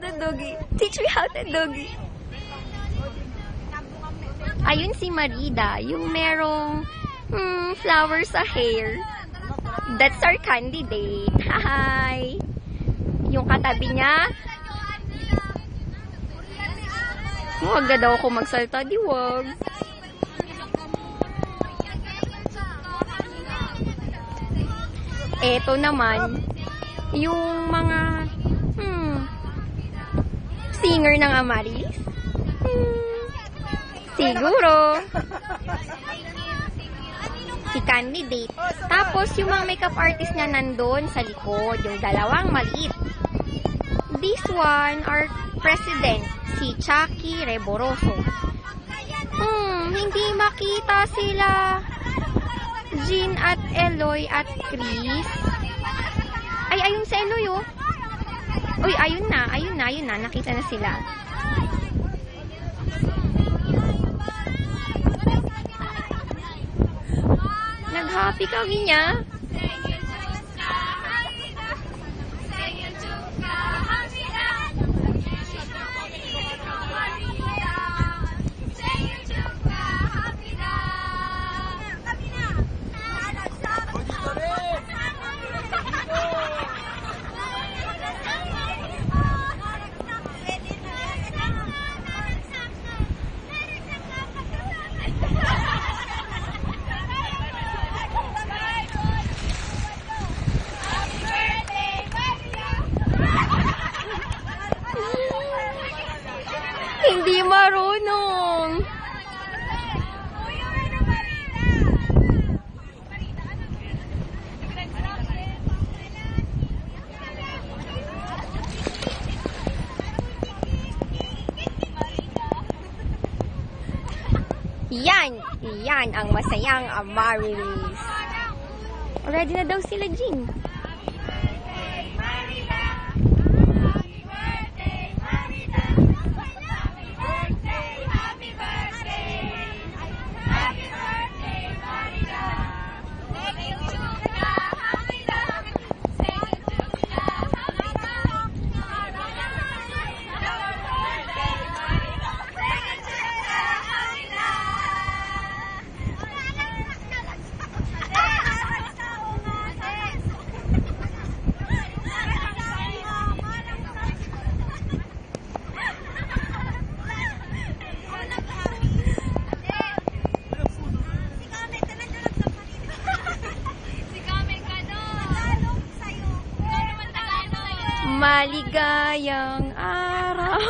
to doggy. Teach me how to doggy. Ayun si Marida, yung merong flower sa hair. That's our candidate. Hi! Yung katabi niya. Huwag na daw ako magsalta, di wag. Eto naman, yung mga singer ng Amaris. Siguro. Si candidate. Tapos, yung mga makeup artist na nandun sa likod, yung dalawang maliit. This one, our president, si Chucky Reboroso. Hindi makita sila Jean at Eloy at Chris. Ay, ayun si Eloy, oh. Uy, ayun na. Nakita na sila. Nag-happy kami niya. Hindi marunong. Yan ang masayang Amarilis. Ready na daw sila, Jean. Maligayang araw.